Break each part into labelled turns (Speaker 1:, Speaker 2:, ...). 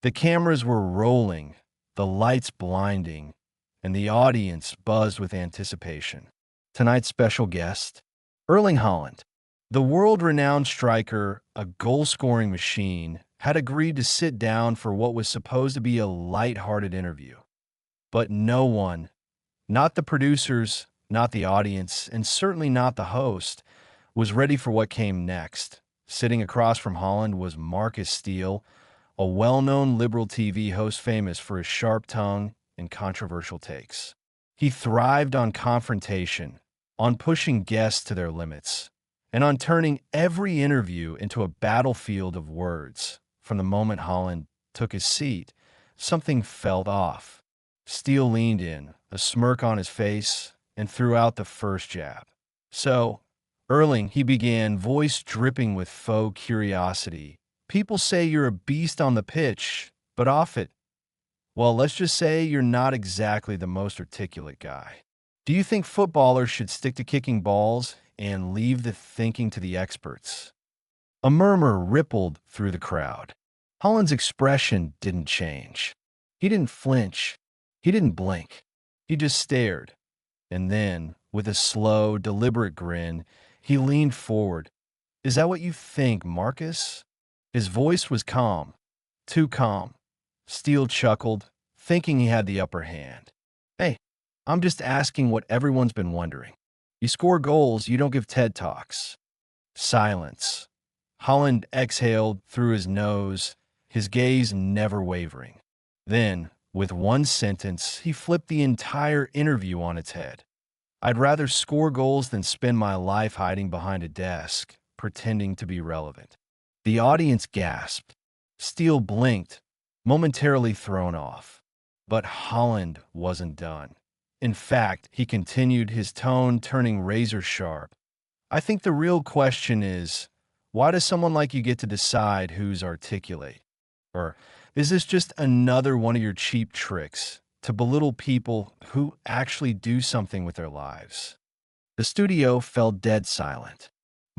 Speaker 1: The cameras were rolling, the lights blinding, and the audience buzzed with anticipation. Tonight's special guest, Erling Haaland. The world-renowned striker, a goal-scoring machine, had agreed to sit down for what was supposed to be a light-hearted interview. But no one, not the producers, not the audience, and certainly not the host, was ready for what came next. Sitting across from Haaland was Marcus Steele, a well-known liberal TV host famous for his sharp tongue and controversial takes. He thrived on confrontation, on pushing guests to their limits, and on turning every interview into a battlefield of words. From the moment Haaland took his seat, something felt off. Steele leaned in, a smirk on his face, and threw out the first jab. "So, Erling," he began, voice dripping with faux curiosity, "people say you're a beast on the pitch, but off it, well, let's just say you're not exactly the most articulate guy. Do you think footballers should stick to kicking balls and leave the thinking to the experts?" A murmur rippled through the crowd. Holland's expression didn't change. He didn't flinch. He didn't blink. He just stared. And then, with a slow, deliberate grin, he leaned forward. "Is that what you think, Marcus?" His voice was calm. Too calm. Steele chuckled, thinking he had the upper hand. "Hey, I'm just asking what everyone's been wondering. You score goals, you don't give TED Talks." Silence. Haaland exhaled through his nose, his gaze never wavering. Then, with one sentence, he flipped the entire interview on its head. "I'd rather score goals than spend my life hiding behind a desk, pretending to be relevant." The audience gasped. Steele blinked, momentarily thrown off. But Haaland wasn't done. In fact, he continued, his tone turning razor sharp. "I think the real question is, why does someone like you get to decide who's articulate? Or is this just another one of your cheap tricks to belittle people who actually do something with their lives?" The studio fell dead silent.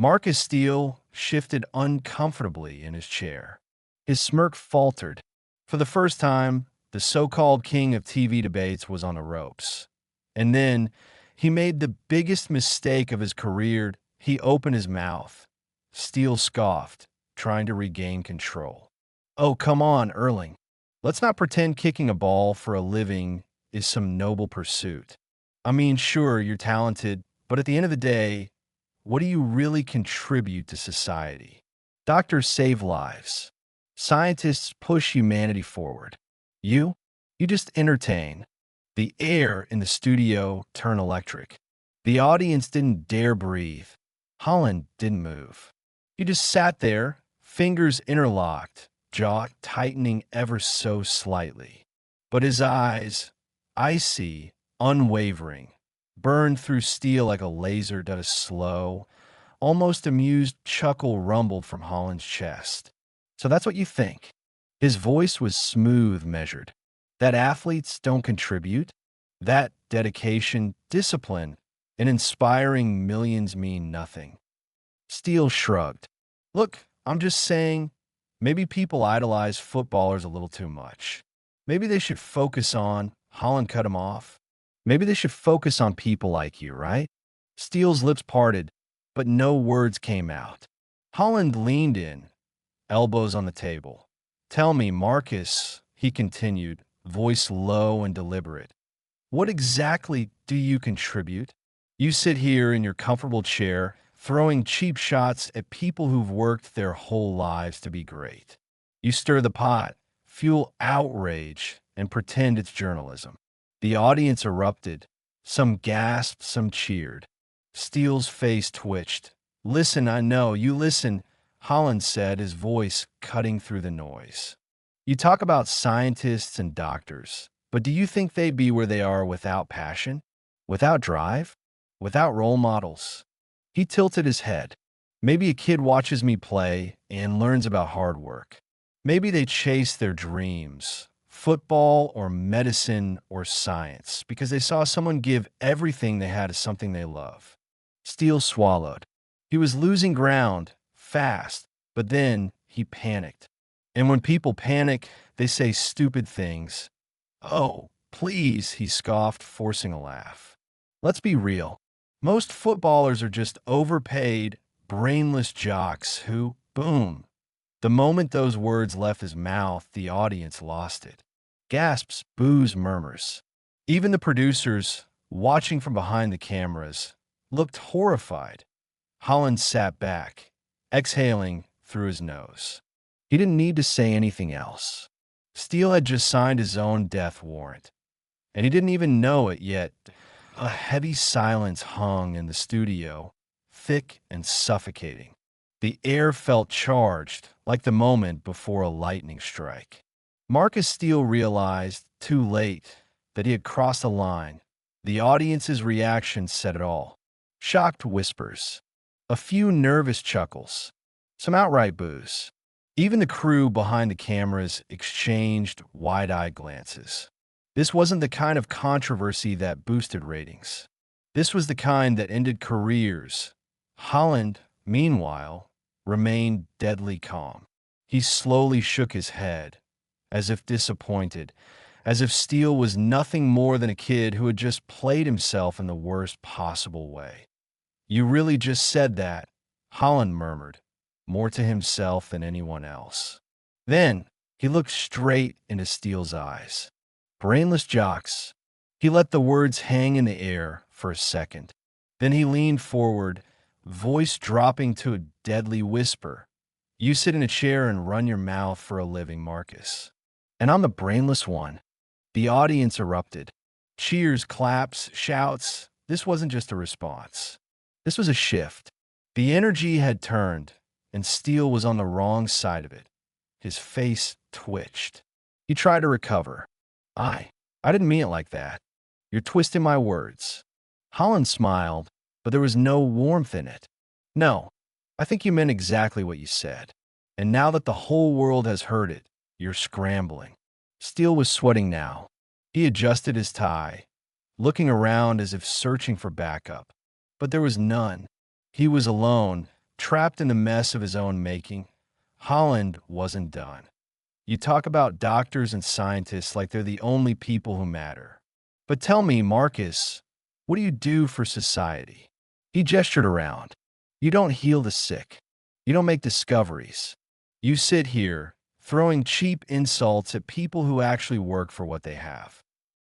Speaker 1: Marcus Steele shifted uncomfortably in his chair. His smirk faltered. For the first time, the so-called king of TV debates was on the ropes. And then he made the biggest mistake of his career. He opened his mouth. Steele scoffed, trying to regain control. "Oh, come on, Erling. Let's not pretend kicking a ball for a living is some noble pursuit. I mean, sure, you're talented, but at the end of the day, what do you really contribute to society? Doctors save lives. Scientists push humanity forward. You just entertain." The air in the studio turned electric. The audience didn't dare breathe. Haaland didn't move. He just sat there, fingers interlocked, jaw tightening ever so slightly. But his eyes, icy, unwavering, burned through Steele like a laser. That a slow, almost amused chuckle rumbled from Haaland's chest. "So that's what you think?" His voice was smooth, measured. "That athletes don't contribute? That dedication, discipline, and inspiring millions mean nothing?" Steele shrugged. "Look, I'm just saying, maybe people idolize footballers a little too much. Maybe they should focus on—" Haaland cut him off. "Maybe they should focus on people like you, right?" Steele's lips parted, but no words came out. Haaland leaned in, elbows on the table. "Tell me, Marcus," he continued, voice low and deliberate, "what exactly do you contribute? You sit here in your comfortable chair, throwing cheap shots at people who've worked their whole lives to be great. You stir the pot, fuel outrage, and pretend it's journalism." The audience erupted. Some gasped, some cheered. Steele's face twitched. "Listen, I know, you listen," Haaland said, his voice cutting through the noise. "You talk about scientists and doctors, but do you think they'd be where they are without passion? Without drive? Without role models?" He tilted his head. "Maybe a kid watches me play and learns about hard work. Maybe they chase their dreams, football or medicine or science, because they saw someone give everything they had to something they love." Steele swallowed. He was losing ground, fast, but then he panicked. And when people panic, they say stupid things. Oh, please, he scoffed, forcing a laugh. Let's be real. Most footballers are just overpaid, brainless jocks who, boom. The moment those words left his mouth, the audience lost it. Gasps, boos, murmurs. Even the producers, watching from behind the cameras, looked horrified. Haaland sat back, exhaling through his nose. He didn't need to say anything else. Steele had just signed his own death warrant, and he didn't even know it yet. A heavy silence hung in the studio, thick and suffocating. The air felt charged, like the moment before a lightning strike. Marcus Steele realized, too late, that he had crossed a line. The audience's reaction said it all. Shocked whispers, a few nervous chuckles, some outright boos. Even the crew behind the cameras exchanged wide-eyed glances. This wasn't the kind of controversy that boosted ratings. This was the kind that ended careers. Haaland, meanwhile, remained deadly calm. He slowly shook his head, as if disappointed, as if Steele was nothing more than a kid who had just played himself in the worst possible way. You really just said that, Haaland murmured, more to himself than anyone else. Then he looked straight into Steele's eyes. Brainless jocks. He let the words hang in the air for a second. Then he leaned forward, voice dropping to a deadly whisper. You sit in a chair and run your mouth for a living, Marcus. And I'm the brainless one. The audience erupted. Cheers, claps, shouts. This wasn't just a response. This was a shift. The energy had turned, and Steele was on the wrong side of it. His face twitched. He tried to recover. I didn't mean it like that. You're twisting my words. Haaland smiled, but there was no warmth in it. No, I think you meant exactly what you said. And now that the whole world has heard it, you're scrambling. Steele was sweating now. He adjusted his tie, looking around as if searching for backup. But there was none. He was alone, trapped in the mess of his own making. Haaland wasn't done. You talk about doctors and scientists like they're the only people who matter. But tell me, Marcus, what do you do for society? He gestured around. You don't heal the sick. You don't make discoveries. You sit here, throwing cheap insults at people who actually work for what they have.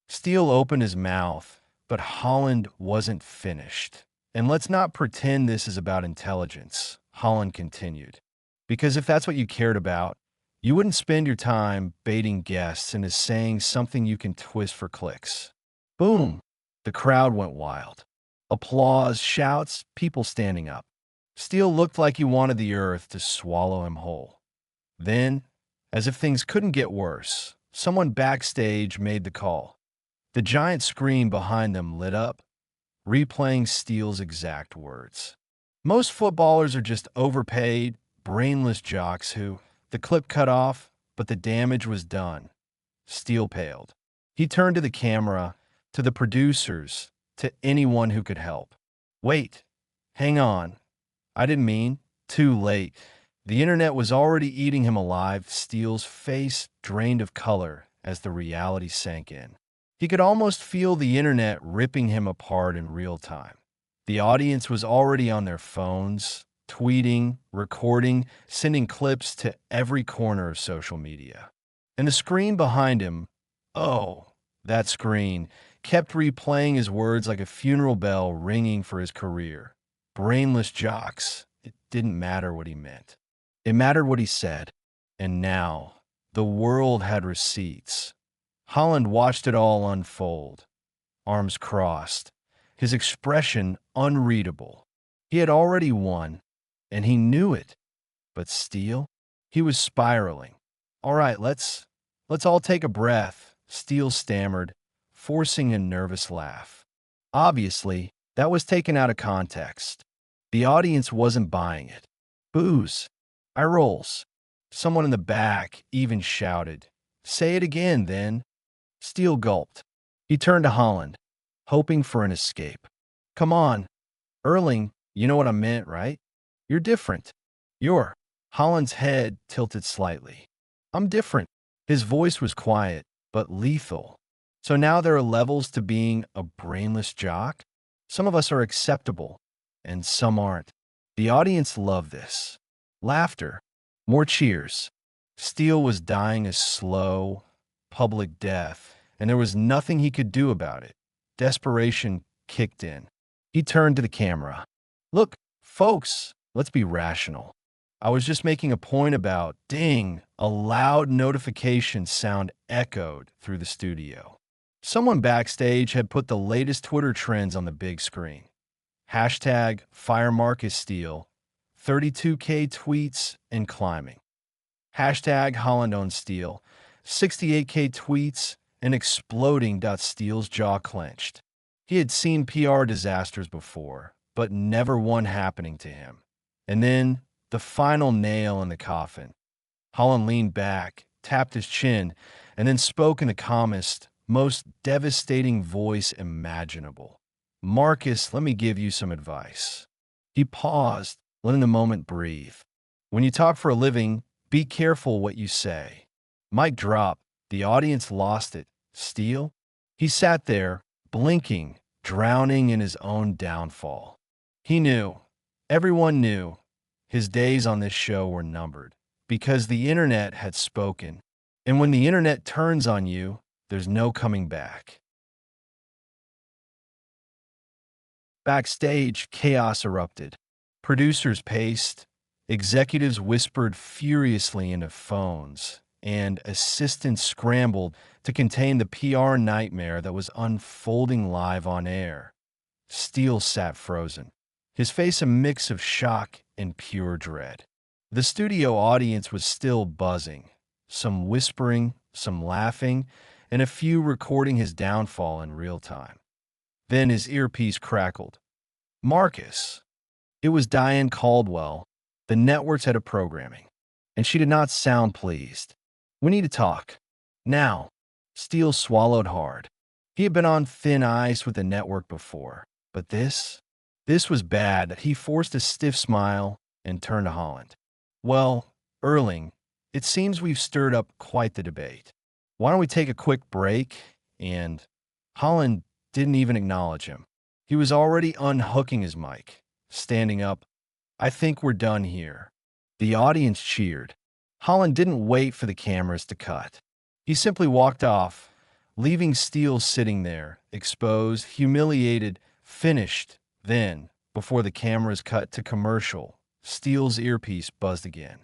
Speaker 1: Steele opened his mouth, but Haaland wasn't finished. And let's not pretend this is about intelligence, Haaland continued. Because if that's what you cared about, you wouldn't spend your time baiting guests into saying something you can twist for clicks. Boom! The crowd went wild. Applause, shouts, people standing up. Steele looked like he wanted the earth to swallow him whole. Then, as if things couldn't get worse, someone backstage made the call. The giant screen behind them lit up, replaying Steele's exact words. Most footballers are just overpaid, brainless jocks who, the clip cut off, but the damage was done. Steele paled. He turned to the camera, to the producers, to anyone who could help. Wait, hang on. I didn't mean. Too late. The internet was already eating him alive, Steele's face drained of color as the reality sank in. He could almost feel the internet ripping him apart in real time. The audience was already on their phones, tweeting, recording, sending clips to every corner of social media. And the screen behind him, oh, that screen, kept replaying his words like a funeral bell ringing for his career. Brainless jocks. It didn't matter what he meant. It mattered what he said. And now, the world had receipts. Haaland watched it all unfold, arms crossed, his expression unreadable. He had already won, and he knew it. But Steele? He was spiraling. All right, let's all take a breath, Steele stammered, forcing a nervous laugh. Obviously, that was taken out of context. The audience wasn't buying it. Boos. Eye rolls. Someone in the back even shouted, "Say it again, then." Steele gulped. He turned to Haaland, hoping for an escape. Come on. Erling, you know what I meant, right? You're different. Haaland's head tilted slightly. I'm different. His voice was quiet, but lethal. So now there are levels to being a brainless jock. Some of us are acceptable, and some aren't. The audience loved this. Laughter. More cheers. Steele was dying a slow, public death, and there was nothing he could do about it. Desperation kicked in. He turned to the camera. Look, folks, let's be rational. I was just making a point about, ding, a loud notification sound echoed through the studio. Someone backstage had put the latest Twitter trends on the big screen. Hashtag Fire Marcus Steele, 32K tweets and climbing. Hashtag Haaland on Steele, 68K tweets and exploding. Steele's jaw clenched. He had seen PR disasters before, but never one happening to him. And then, the final nail in the coffin. Haaland leaned back, tapped his chin, and then spoke in the calmest, most devastating voice imaginable. Marcus, let me give you some advice. He paused, letting the moment breathe. When you talk for a living, be careful what you say. Mic drop. The audience lost it. Steele? He sat there, blinking, drowning in his own downfall. He knew. Everyone knew. His days on this show were numbered, because the internet had spoken. And when the internet turns on you, there's no coming back. Backstage, chaos erupted. Producers paced, executives whispered furiously into phones, and assistants scrambled to contain the PR nightmare that was unfolding live on air. Steele sat frozen, his face a mix of shock and pure dread. The studio audience was still buzzing, some whispering, some laughing, and a few recording his downfall in real time. Then his earpiece crackled. Marcus. It was Diane Caldwell, the network's head of programming, and she did not sound pleased. We need to talk. Now. Steele swallowed hard. He had been on thin ice with the network before, but this was bad. He forced a stiff smile and turned to Haaland. Well, Erling, it seems we've stirred up quite the debate. Why don't we take a quick break? And Haaland didn't even acknowledge him. He was already unhooking his mic, standing up. I think we're done here. The audience cheered. Haaland didn't wait for the cameras to cut. He simply walked off, leaving Steele sitting there, exposed, humiliated, finished. Then, before the cameras cut to commercial, Steele's earpiece buzzed again.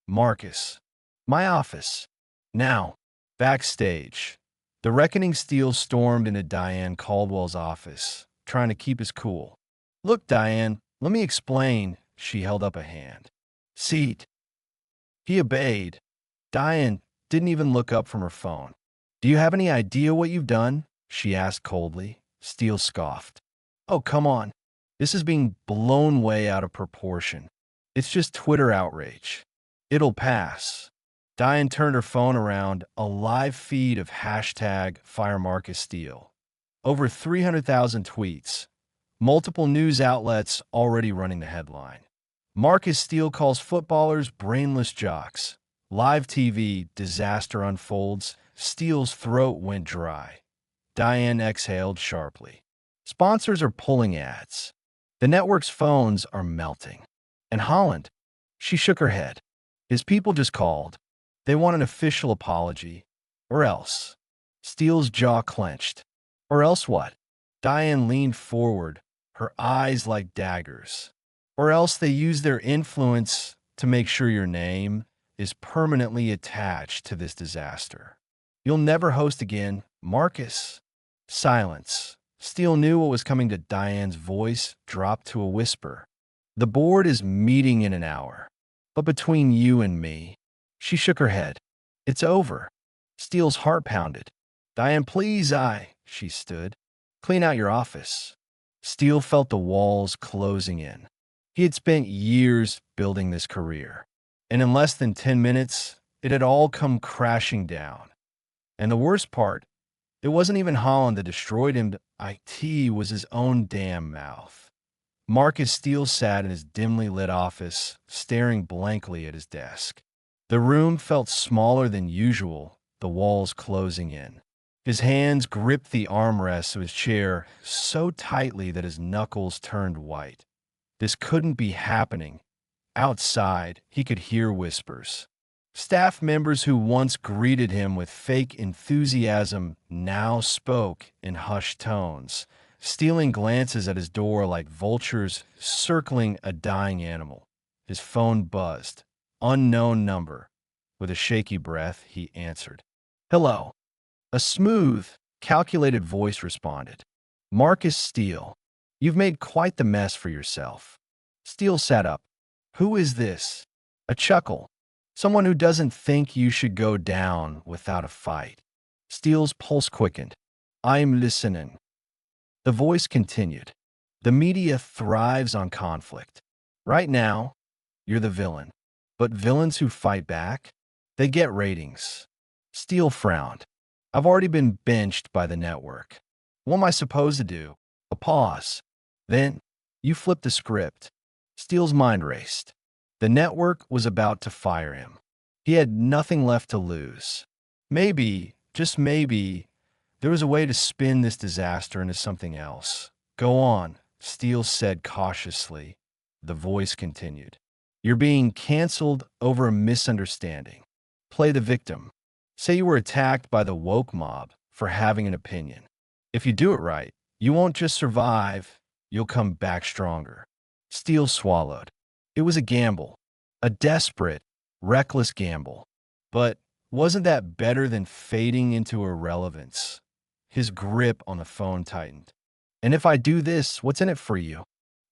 Speaker 1: Marcus. My office. Now. Backstage. The reckoning Steele stormed into Diane Caldwell's office, trying to keep his cool. Look, Diane, let me explain. She held up a hand. Seat. He obeyed. Diane didn't even look up from her phone. Do you have any idea what you've done? She asked coldly. Steele scoffed. Oh, come on. This is being blown way out of proportion. It's just Twitter outrage. It'll pass. Diane turned her phone around, a live feed of hashtag FireMarcusSteele. Over 300,000 tweets. Multiple news outlets already running the headline. Marcus Steele calls footballers brainless jocks. Live TV, disaster unfolds. Steele's throat went dry. Diane exhaled sharply. Sponsors are pulling ads. The network's phones are melting. And Haaland? She shook her head. His people just called. They want an official apology. Or else. Steele's jaw clenched. Or else what? Diane leaned forward, her eyes like daggers. Or else they use their influence to make sure your name is permanently attached to this disaster. You'll never host again, Marcus. Silence. Steele knew what was coming. To Diane's voice dropped to a whisper. The board is meeting in an hour. But between you and me, she shook her head. It's over. Steele's heart pounded. Diane, please, she stood. Clean out your office. Steele felt the walls closing in. He had spent years building this career. And in less than 10 minutes, it had all come crashing down. And the worst part, it wasn't even Haaland that destroyed him. It was his own damn mouth. Marcus Steele sat in his dimly lit office, staring blankly at his desk. The room felt smaller than usual, the walls closing in. His hands gripped the armrests of his chair so tightly that his knuckles turned white. This couldn't be happening. Outside, he could hear whispers. Staff members who once greeted him with fake enthusiasm now spoke in hushed tones, stealing glances at his door like vultures circling a dying animal. His phone buzzed. Unknown number. With a shaky breath, he answered. Hello. A smooth, calculated voice responded. Marcus Steele. You've made quite the mess for yourself. Steele sat up. Who is this? A chuckle. Someone who doesn't think you should go down without a fight. Steele's pulse quickened. I'm listening. The voice continued. The media thrives on conflict. Right now, you're the villain. But villains who fight back, they get ratings. Steele frowned. I've already been benched by the network. What am I supposed to do? A pause. Then, you flipped the script. Steele's mind raced. The network was about to fire him. He had nothing left to lose. Maybe, just maybe, there was a way to spin this disaster into something else. Go on, Steele said cautiously. The voice continued. You're being canceled over a misunderstanding. Play the victim. Say you were attacked by the woke mob for having an opinion. If you do it right, you won't just survive, you'll come back stronger. Steele swallowed. It was a gamble. A desperate, reckless gamble. But wasn't that better than fading into irrelevance? His grip on the phone tightened. And if I do this, what's in it for you?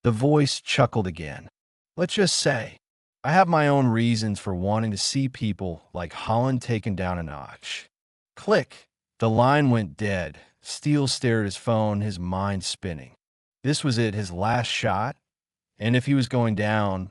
Speaker 1: The voice chuckled again. Let's just say, I have my own reasons for wanting to see people like Haaland taken down a notch. Click. The line went dead. Steele stared at his phone, his mind spinning. This was it, his last shot. And if he was going down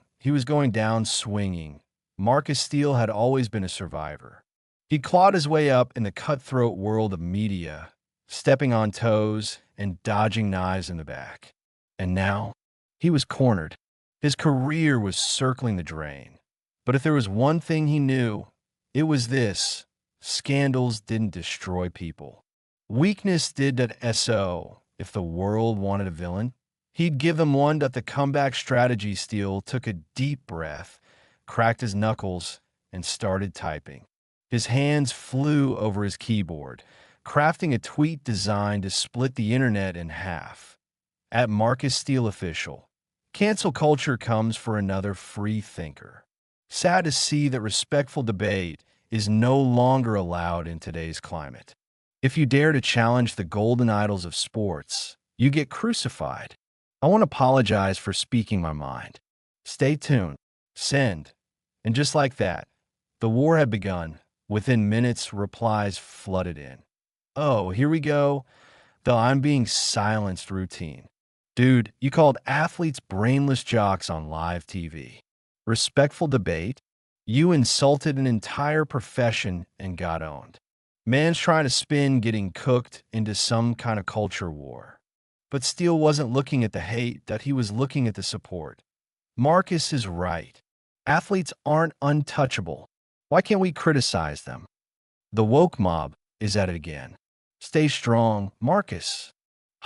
Speaker 1: swinging. Marcus Steele had always been a survivor. He clawed his way up in the cutthroat world of media, stepping on toes and dodging knives in the back. And now, he was cornered. His career was circling the drain. But if there was one thing he knew, it was this. Scandals didn't destroy people. Weakness did that. So, if the world wanted a villain, he'd give them one. That the comeback strategy. Steele took a deep breath, cracked his knuckles, and started typing. His hands flew over his keyboard, crafting a tweet designed to split the internet in half. At Marcus Steele Official. Cancel culture comes for another free thinker. Sad to see that respectful debate is no longer allowed in today's climate. If you dare to challenge the golden idols of sports, you get crucified. I want to apologize for speaking my mind. Stay tuned. Send. And just like that, the war had begun. Within minutes, replies flooded in. Oh, here we go. The I'm being silenced routine. Dude, you called athletes brainless jocks on live TV. Respectful debate? You insulted an entire profession and got owned. Man's trying to spin getting cooked into some kind of culture war. But Steele wasn't looking at the hate, that he was looking at the support. Marcus is right. Athletes aren't untouchable. Why can't we criticize them? The woke mob is at it again. Stay strong, Marcus.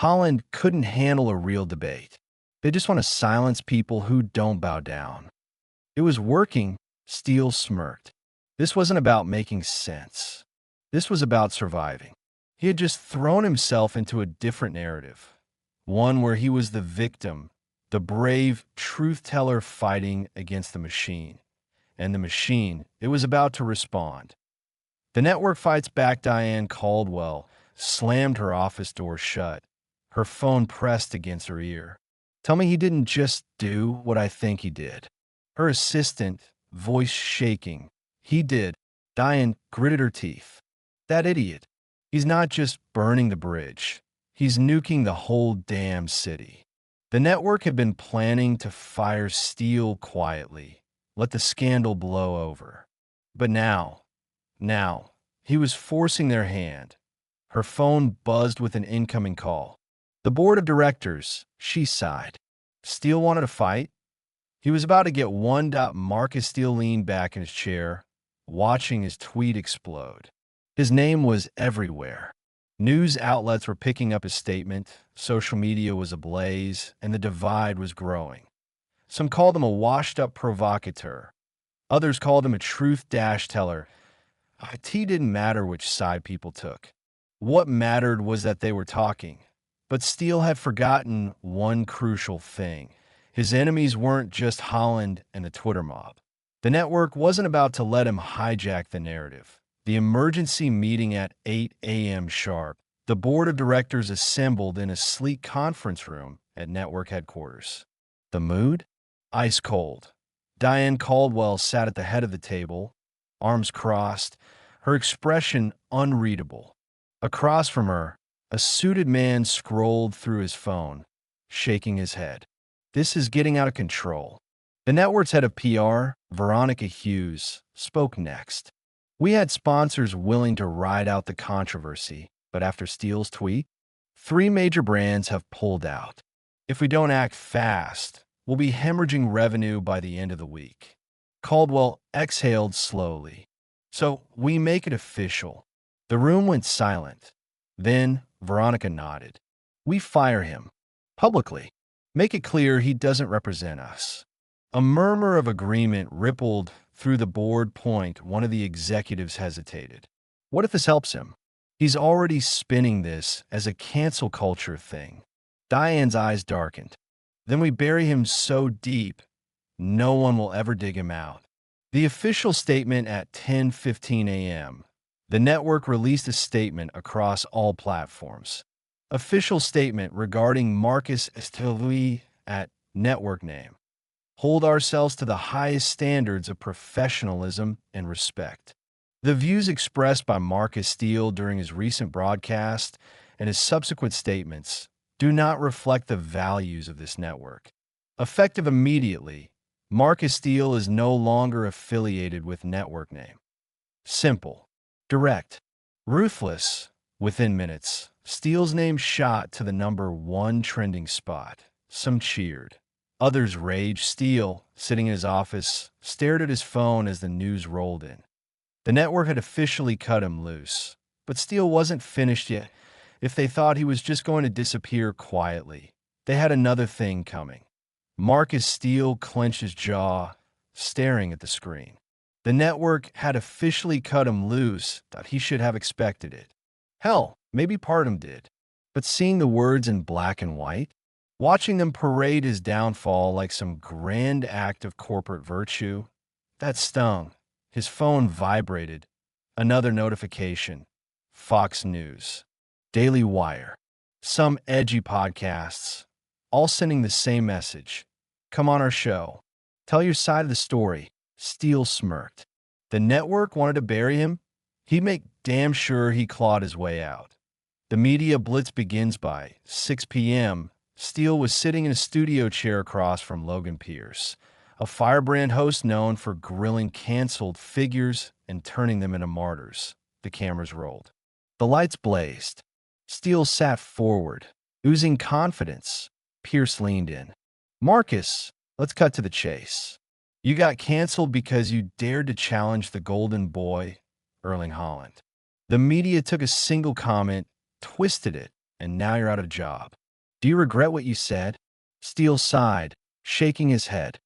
Speaker 1: Haaland couldn't handle a real debate. They just want to silence people who don't bow down. It was working. Steele smirked. This wasn't about making sense. This was about surviving. He had just thrown himself into a different narrative. One where he was the victim, the brave truth-teller fighting against the machine. And the machine, it was about to respond. The network fights back. Diane Caldwell slammed her office door shut, her phone pressed against her ear. Tell me he didn't just do what I think he did. Her assistant, voice shaking. He did. Diane gritted her teeth. That idiot. He's not just burning the bridge. He's nuking the whole damn city. The network had been planning to fire Steele quietly, let the scandal blow over. But now, he was forcing their hand. Her phone buzzed with an incoming call. The board of directors, she sighed. Steele wanted to fight. He was about to get one. Marcus Steele leaned back in his chair, watching his tweet explode. His name was everywhere. News outlets were picking up his statement, social media was ablaze, and the divide was growing. Some called him a washed-up provocateur. Others called him a truth-teller. It didn't matter which side people took. What mattered was that they were talking. But Steele had forgotten one crucial thing. His enemies weren't just Haaland and the Twitter mob. The network wasn't about to let him hijack the narrative. The emergency meeting at 8 a.m. sharp, the board of directors assembled in a sleek conference room at network headquarters. The mood? Ice cold. Diane Caldwell sat at the head of the table, arms crossed, her expression unreadable. Across from her, a suited man scrolled through his phone, shaking his head. This is getting out of control. The network's head of PR, Veronica Hughes, spoke next. We had sponsors willing to ride out the controversy, but after Steele's tweet, 3 major brands have pulled out. If we don't act fast, we'll be hemorrhaging revenue by the end of the week. Caldwell exhaled slowly. So we make it official. The room went silent. Then Veronica nodded. We fire him. Publicly. Make it clear he doesn't represent us. A murmur of agreement rippled through the board. One of the executives hesitated. What if this helps him? He's already spinning this as a cancel culture thing. Diane's eyes darkened. Then we bury him so deep, no one will ever dig him out. The official statement at 10:15 a.m. The network released a statement across all platforms. Official statement regarding Marcus Esteli at network name. Hold ourselves to the highest standards of professionalism and respect. The views expressed by Marcus Steele during his recent broadcast and his subsequent statements do not reflect the values of this network. Effective immediately, Marcus Steele is no longer affiliated with network name. Simple, direct, ruthless. Within minutes, Steele's name shot to the #1 trending spot. Some cheered. Others raged. Steele, sitting in his office, stared at his phone as the news rolled in. The network had officially cut him loose, but Steele wasn't finished yet. If they thought he was just going to disappear quietly, they had another thing coming. Marcus Steele clenched his jaw, staring at the screen. The network had officially cut him loose, thought he should have expected it. Hell, maybe part of him did. But seeing the words in black and white, watching them parade his downfall like some grand act of corporate virtue, that stung. His phone vibrated. Another notification. Fox News. Daily Wire. Some edgy podcasts. All sending the same message. Come on our show. Tell your side of the story. Steele smirked. The network wanted to bury him. He'd make damn sure he clawed his way out. The media blitz begins by 6 p.m. Steele was sitting in a studio chair across from Logan Pierce, a firebrand host known for grilling canceled figures and turning them into martyrs. The cameras rolled. The lights blazed. Steele sat forward, oozing confidence. Pierce leaned in. Marcus, let's cut to the chase. You got canceled because you dared to challenge the golden boy, Erling Haaland. The media took a single comment, twisted it, and now you're out of job. Do you regret what you said? Steele sighed, shaking his head.